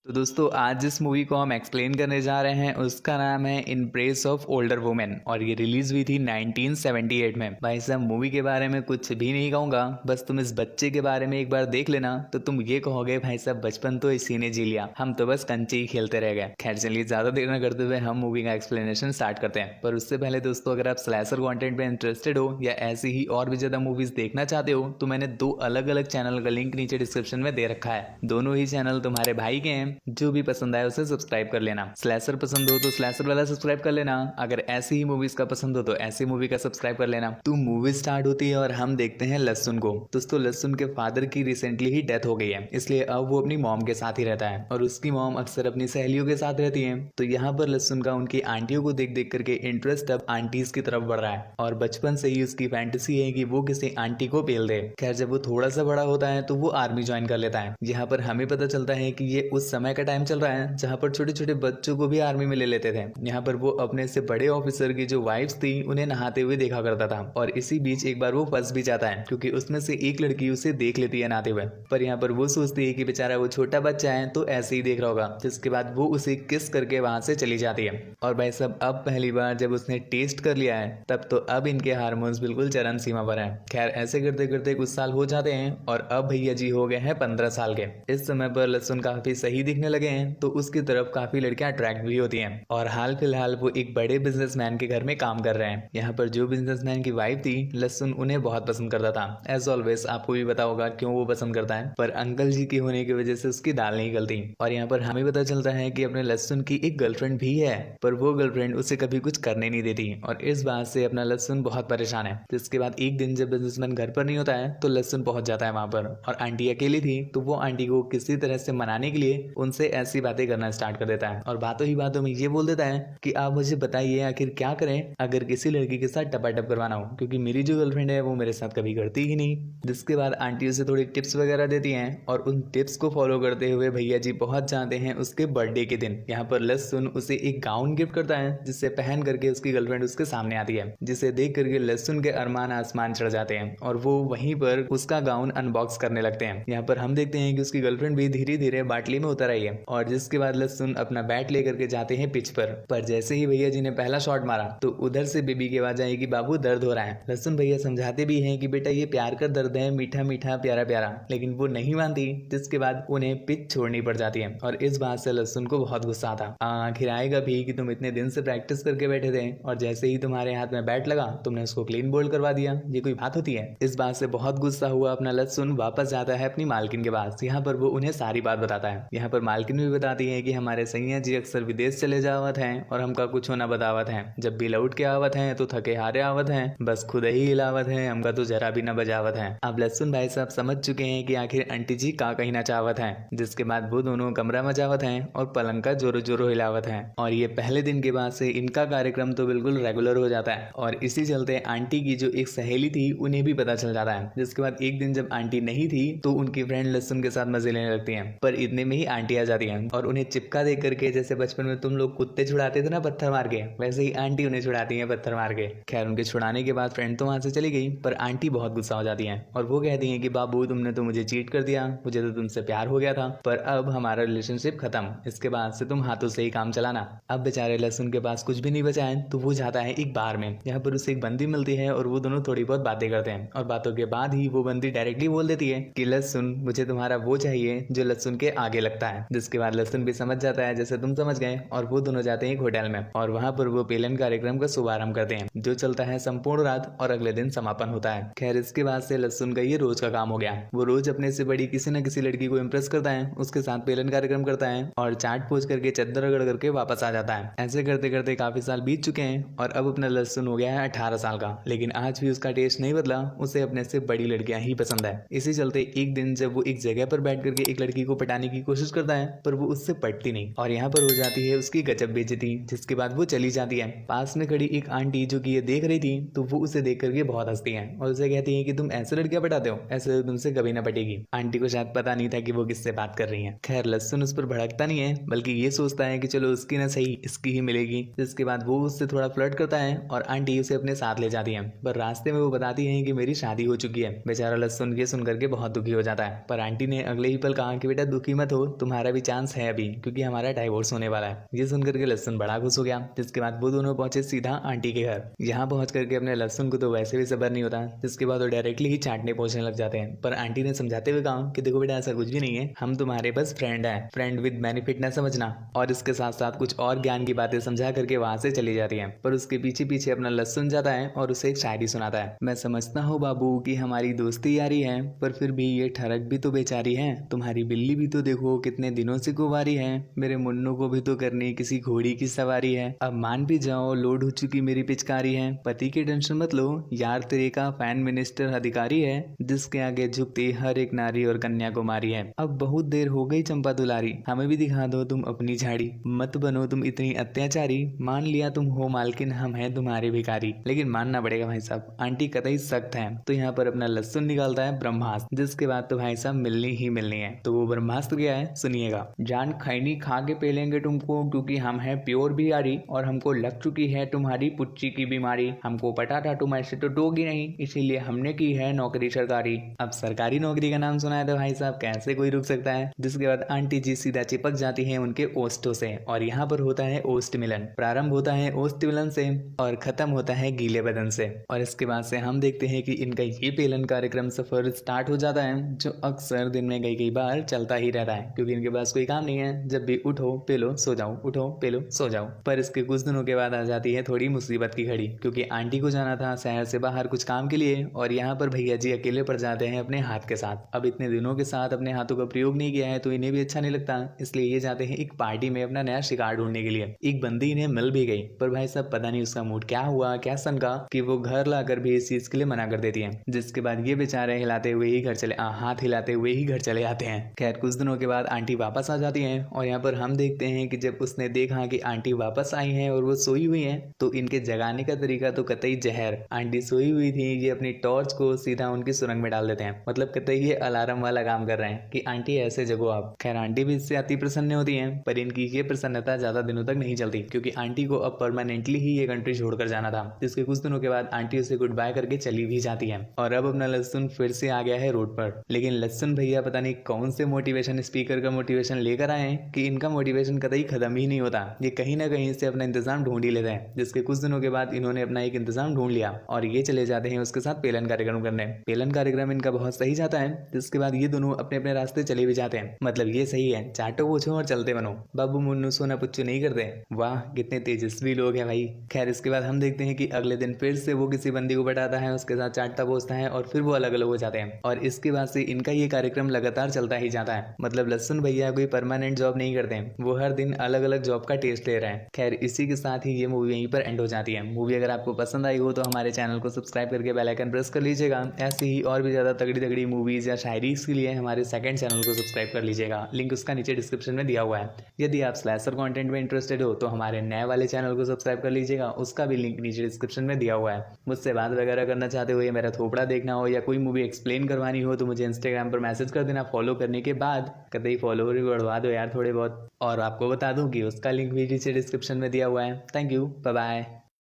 तो दोस्तों आज जिस मूवी को हम एक्सप्लेन करने जा रहे हैं उसका नाम है इन प्रेस ऑफ ओल्डर वुमेन और ये रिलीज हुई थी 1978 में। भाई साहब मूवी के बारे में कुछ भी नहीं कहूंगा, बस तुम इस बच्चे के बारे में एक बार देख लेना तो तुम ये कहोगे भाई साहब बचपन तो इसी ने जी लिया, हम तो बस कंचे ही खेलते रह गए। खैर चलिए ज्यादा देर न करते हुए हम मूवी का एक्सप्लेनेशन स्टार्ट करते हैं। पर उससे पहले दोस्तों अगर आप स्लैशर कंटेंट में इंटरेस्टेड हो या ऐसी ही और भी ज्यादा मूवीज देखना चाहते हो तो मैंने दो अलग अलग चैनल का लिंक नीचे डिस्क्रिप्शन में दे रखा है। दोनों ही चैनल तुम्हारे भाई के हैं, जो भी पसंद आए उसे सब्सक्राइब कर लेना। स्लैशर पसंद हो तो स्लैशर वाला सब्सक्राइब कर लेना, अगर ऐसी ही मूवीज का पसंद हो तो ऐसी मूवी का सब्सक्राइब कर लेना। तो मूवी स्टार्ट होती है और हम देखते हैं लहसुन को। दोस्तों लहसुन के फादर की रिसेंटली ही डेथ हो गई है, इसलिए अब वो अपनी मॉम के साथ ही रहता है और उसकी मॉम अक्सर अपनी सहेलियों के साथ रहती है। तो यहाँ पर लहसुन का उनकी आंटियों को देख देख करके इंटरेस्ट अब आंटीज की तरफ बढ़ रहा है और बचपन से ही उसकी फैंटेसी है कि वो किसी आंटी को पेल दे। खैर जब वो थोड़ा सा बड़ा होता है तो वो आर्मी ज्वाइन कर लेता है। यहाँ पर हमें पता चलता है कि ये उस समय का टाइम चल रहा है जहाँ पर छोटे छोटे बच्चों को भी आर्मी में ले लेते थे। यहाँ पर वो अपने से बड़े ऑफिसर की जो वाइफ्स थी उन्हें नहाते हुए देखा करता था और इसी बीच एक बार वो फंस भी जाता है क्योंकि उसमें से एक लड़की उसे देख लेती है नहाते हुए। पर यहाँ पर वो सोचती है कि बेचारा वो छोटा बच्चा है तो ऐसे ही देख रहा होगा, जिसके बाद वो उसे किस करके वहां से चली जाती है। और भाई साहब अब पहली बार जब उसने टेस्ट कर लिया है तब तो अब इनके हार्मोन्स बिल्कुल चरम सीमा पर है। खैर ऐसे करते करते कुछ साल हो जाते हैं और अब भैया जी हो गए हैं 15 साल के। इस समय पर लहसुन काफी सही दिखने लगे हैं तो उसकी तरफ काफी लड़कियां अट्रैक्ट भी होती हैं और हाल फिलहाल वो एक बड़े बिजनेसमैन के घर में काम कर रहे हैं। यहाँ पर जो बिजनेसमैन की वाइफ थी लहसुन उन्हें बहुत पसंद करता था। एज ऑलवेज आपको भी पता होगा क्यों वो पसंद करता है, पर अंकल जी की होने की वजह से उसकी दाल नहीं गलती। और यहाँ पर हमें पता चलता है कि अपने लहसुन की एक गर्लफ्रेंड भी है, पर वो गर्लफ्रेंड उसे कभी कुछ करने नहीं देती और इस बात से अपना लहसुन बहुत परेशान है। जिसके बाद एक दिन जब बिजनेसमैन घर पर नहीं होता है तो लहसुन पहुंच जाता है वहां पर और आंटी अकेली थी तो वो आंटी को किसी तरह से मनाने के लिए उनसे ऐसी बातें करना स्टार्ट कर देता है और बातों ही बातों में ये बोल देता है कि आप मुझे बताइए आखिर क्या करें अगर किसी लड़की के साथ टपाटप करवाना हो, क्योंकि मेरी जो गर्लफ्रेंड है वो मेरे साथ कभी करती ही नहीं। जिसके बाद आंटी उसे थोड़ी टिप्स वगैरह देती हैं और उन टिप्स को फॉलो करते हुए भैया जी पहुंच जाते हैं उसके बर्थडे के दिन। यहाँ पर लहसुन उसे एक गाउन गिफ्ट करता है जिससे पहन करके उसकी गर्लफ्रेंड उसके सामने आती है, जिसे देख करके लहसुन के अरमान आसमान चढ़ जाते हैं और वो वहीं पर उसका गाउन अनबॉक्स करने लगते हैं। यहाँ पर हम देखते हैं कि उसकी गर्लफ्रेंड भी धीरे धीरे बाटली में उतर आई है और जिसके बाद लहसुन अपना बैट लेकर के जाते हैं पिच पर जैसे ही भैया जी ने पहला शॉट मारा तो उधर से बेबी की आवाज आई कि बाबू दर्द हो रहा है। लहसुन भैया समझाते भी हैं कि बेटा ये प्यार का दर्द है, मीठा मीठा प्यारा प्यारा, लेकिन वो नहीं मानती। जिसके बाद उन्हें पिच छोड़नी पड़ जाती है और इस बात से लहसुन को बहुत गुस्सा आता। आखिर आएगा भी कि तुम इतने दिन से प्रैक्टिस करके बैठे थे और जैसे ही तुम्हारे हाथ में बैट लगा तुमने उसको क्लीन बोल्ड करवा दिया, ये कोई बात होती है। इस बात से बहुत गुस्सा हुआ अपना लहसुन वापस जाता है अपनी मालकिन के पास। यहाँ पर वो उन्हें सारी बात बताता है। यहाँ पर मालकिन भी बताती है कि हमारे सैया जी अक्सर विदेश चले जावत हैं और हमका कुछ होना बतावत हैं, जब भी लौट के आवत हैं तो थके हारे आवत हैं, बस खुद ही हिलावत हैं, हमका तो जरा भी न बजावत हैं। अब लहसुन भाई साहब समझ चुके हैं कि आखिर आंटी जी का कहना चाहवत हैं। जिसके बाद वो दोनों कमरा मचावत हैं और पलंग का जोरो जोरो हिलावत हैं और ये पहले दिन के बाद से इनका कार्यक्रम तो बिल्कुल रेगुलर हो जाता है और इसी चलते आंटी की जो एक सहेली थी उन्हें भी पता चल जाता है। जिसके बाद एक दिन जब आंटी नहीं थी तो उनकी फ्रेंड लहसुन के साथ मजे लेने लगती है, पर इतने में ही आंटी आ जाती है और उन्हें चिपका दे करके जैसे बचपन में तुम लोग कुत्ते छुड़ाते थे ना पत्थर मार के, वैसे ही आंटी उन्हें छुड़ाती है पत्थर मार के। खैर उनके छुड़ाने के बाद फ्रेंड तो वहां से चली गई, पर आंटी बहुत गुस्सा हो जाती है और वो कहती है कि बाबू तुमने तो मुझे चीट कर दिया, मुझे तो तुमसे प्यार हो गया था, पर अब हमारा रिलेशनशिप खत्म, इसके बाद से तुम हाथों से ही काम चलाना। अब बेचारे लहसुन के पास कुछ भी नहीं बचा है तो वो जाता है एक बार में। यहाँ पर उसे एक बंदी मिलती है और वो दोनों थोड़ी बहुत बातें करते हैं और बातों के बाद ही वो बंदी डायरेक्टली बोल देती है कि लहसुन मुझे तुम्हारा वो चाहिए जो लहसुन के आगे लगता है। जिसके बाद लहसुन भी समझ जाता है जैसे तुम समझ गए और वो दोनों जाते हैं एक होटल में और वहां पर वो पेलन कार्यक्रम का शुभारंभ करते हैं जो चलता है संपूर्ण रात और अगले दिन समापन होता है। खैर इसके बाद से लहसुन का ये रोज का काम हो गया। वो रोज अपने से बड़ी किसी न किसी लड़की को इम्प्रेस करता है, उसके साथ पेलन कार्यक्रम करता है और चाट पोच करके चद्दर रगड़ करके वापस आ जाता है। ऐसे करते करते काफी साल बीत चुके हैं और अब अपना लहसुन हो गया है 18 साल का, लेकिन आज भी उसका टेस्ट नहीं बदला, उसे अपने से बड़ी लड़कियां ही पसंद है। इसी चलते एक दिन जब वो एक जगह पर बैठ करके एक लड़की को पटाने की कोशिश करता है पर वो उससे पटती नहीं और यहाँ पर हो जाती है उसकी गजब बेइज्जती। जिसके बाद वो चली जाती है। पास में खड़ी एक आंटी जो कि ये देख रही थी तो वो उसे देख करके बहुत हंसती है और उसे कहती है कि तुम ऐसे लड़कियां पटाते हो, ऐसे तो तुमसे कभी ना पटेगी। आंटी को शायद पता नहीं था कि वो किससे बात कर रही है। खैर लहसुन उस पर भड़कता नहीं है, बल्कि ये सोचता है कि चलो उसकी ना सही इसकी ही मिलेगी। जिसके बाद वो उससे थोड़ा फ्लर्ट करता है और आंटी उसे अपने साथ ले जाती है, पर रास्ते में वो बताती है कि मेरी शादी हो चुकी है। बेचारा लहसुन ये सुन करके बहुत दुखी हो जाता है, पर आंटी ने अगले ही पल कहा कि बेटा दुखी मत हो, तुम्हारा भी चांस है अभी, क्योंकि हमारा डाइवोर्स होने वाला है। ये सुनकर के लहसुन बड़ा खुश हो गया। जिसके बाद वो दोनों पहुंचे सीधा आंटी के घर। यहाँ पहुंच करके अपने लहसुन को तो वैसे भी सब्र नहीं होता, जिसके बाद वो डायरेक्टली ही चाटने पहुंचने लग जाते हैं। पर आंटी ने समझाते हुए कहा कि देखो बेटा, ऐसा कुछ भी नहीं है, हम तुम्हारे बस फ्रेंड हैं, फ्रेंड विद बेनिफिट ना समझना। और इसके साथ साथ कुछ और ज्ञान की बातें समझा करके वहां से चली जाती है। पर उसके पीछे पीछे अपना लहसुन जाता है और उसे एक शायरी सुनाता है। मैं समझता हूँ बाबू कि हमारी दोस्ती यारी है, पर फिर भी ये ठरक भी तो बेचारी है। तुम्हारी बिल्ली भी तो देखो कितने दिनों से कुंवारी है। मेरे मुन्नू को भी तो करनी किसी घोड़ी की सवारी है। अब मान भी जाओ लोड हो चुकी मेरी पिचकारी है। पति की टेंशन मत लो यार, तेरे का फैन मिनिस्टर अधिकारी है, जिसके आगे झुकती हर एक नारी और कन्याकुमारी है। अब बहुत देर हो गई चंपा दुलारी, हमें भी दिखा दो तुम अपनी झाड़ी। मत बनो तुम इतनी अत्याचारी, मान लिया तुम हो मालकिन, हम हैं तुम्हारे भिखारी। लेकिन मानना पड़ेगा भाई साहब, आंटी कतई सख्त है। तो यहाँ पर अपना लहसुन निकालता है ब्रह्मास्त्र, जिसके बाद तो भाई साहब मिलनी ही मिलनी है। तो वो ब्रह्मास्त्र क्या है सुनिएगा। जान खैनी खा के पेलेंगे तुमको, क्योंकि हम हैं प्योर बिहारी, और हमको लग चुकी है तुम्हारी पुच्ची की बीमारी। हमको पता था तुम ऐसे तो दोगी नहीं, इसीलिए हमने की है नौकरी सरकारी। अब सरकारी नौकरी का नाम सुना है तो भाई साहब कैसे कोई रुक सकता है। जिसके बाद आंटी जी सीधा चिपक जाती है उनके ओस्टों से, और यहाँ पर होता है ओस्ट मिलन। प्रारंभ होता है ओस्ट मिलन से और खत्म होता है गीले बदन से। और इसके बाद से हम देखते हैं कि इनका ये पेलन कार्यक्रम सफर स्टार्ट हो जाता है, जो अक्सर दिन में कई बार चलता ही रहता है, क्योंकि इनके पास कोई काम नहीं है। जब भी उठो पे लो सो जाओ, उठो पे लो सो जाओ। पर इसके कुछ दिनों के बाद आ जाती है थोड़ी मुसीबत की घड़ी, क्योंकि आंटी को जाना था शहर से बाहर कुछ काम के लिए, और यहाँ पर भैया जी अकेले पड़ जाते हैं अपने हाथ के साथ। अब इतने दिनों के साथ अपने हाथों का प्रयोग नहीं किया है तो इन्हें भी अच्छा नहीं लगता, इसलिए ये जाते हैं एक पार्टी में अपना नया शिकार ढूंढने के लिए। एक बंदी इन्हें मिल भी गई, पर भाई साहब पता नहीं उसका मूड क्या हुआ क्या सनका कि वो घर लाकर भी इस चीज के लिए मना कर देती है। जिसके बाद ये बेचारे हिलाते हुए ही घर चले हाथ हिलाते हुए ही घर चले आते हैं। खैर कुछ दिनों के बाद आंटी वापस आ जाती है, और यहाँ पर हम देखते हैं कि जब उसने देखा कि आंटी वापस आई है और वो सोई हुई है, तो इनके जगाने का तरीका तो कतई जहर। आंटी सोई हुई थी, ये अपनी टॉर्च को सीधा उनकी सुरंग में डाल देते हैं। मतलब कतई ये अलार्म वाला काम कर रहे हैं कि आंटी ऐसे जगो आप। खैर आंटी भी इससे अति प्रसन्न होती है, पर इनकी ये प्रसन्नता ज्यादा दिनों तक नहीं चलती, क्योंकि आंटी को अब परमानेंटली ही ये कंट्री छोड़कर जाना था। जिसके कुछ दिनों के बाद आंटी उसे गुड बाय करके चली भी जाती है, और अब अपना लहसुन फिर से आ गया है रोड पर। लेकिन लहसुन भैया पता नहीं कौन से मोटिवेशन स्पीकर का मोटिवेशन लेकर आए कि इनका मोटिवेशन कतई खत्म ही नहीं होता। ये कहीं ना कहीं से अपना इंतजाम ढूंढ ही लेते हैं। जिसके कुछ दिनों के बाद इन्होंने अपना एक इंतजाम ढूंढ लिया, और ये चले जाते हैं उसके साथ पेलन कार्यक्रम करने। पेलन कार्यक्रम इनका बहुत सही जाता है। जिसके बाद ये दोनों अपने अपने रास्ते चले भी जाते हैं। मतलब ये सही है, चाटो पूछो और चलते बनो, बाबू मुन्नू सोना पुच्चू नहीं करते। वाह कितने तेजस्वी लोग हैं भाई। खैर इसके बाद हम देखते हैं कि अगले दिन फिर से वो किसी बंदी को बैठाता है, उसके साथ चाटता पोछता है, और फिर वो अलग अलग हो जाते हैं। और इसके बाद से इनका ये कार्यक्रम लगातार चलता ही जाता है। मतलब लहसुन भैया कोई परमानेंट जॉब नहीं करते हैं, वो हर दिन अलग अलग जॉब का टेस्ट ले रहे हैं। खैर इसी के साथ ही ये मूवी यहीं पर एंड हो जाती है। मूवी अगर आपको पसंद आई हो तो हमारे चैनल को सब्सक्राइब करके बेल आइकन प्रेस कर लीजिएगा। ऐसे ही और भी ज्यादा तगड़ी तगड़ी मूवीज या शायरीज के लिए हमारे सेकंड चैनल को सब्सक्राइब कर लीजिएगा। लिंक उसका नीचे डिस्क्रिप्शन में दिया हुआ है। यदि आप स्लैशर कंटेंट में इंटरेस्टेड हो तो हमारे नए वाले चैनल को सब्सक्राइब कर लीजिएगा, उसका भी लिंक नीचे डिस्क्रिप्शन में दिया हुआ है। मुझसे बात वगैरह करना चाहते हो या मेरा थोपड़ा देखना हो या कोई मूवी एक्सप्लेन करवानी हो तो मुझे इंस्टाग्राम पर मैसेज कर देना। फॉलो करने के बाद कतई फॉलोवर भी बढ़वा दो यार थोड़े बहुत। और आपको बता दूं कि उसका लिंक भी नीचे डिस्क्रिप्शन में दिया हुआ है। Thank you, bye bye.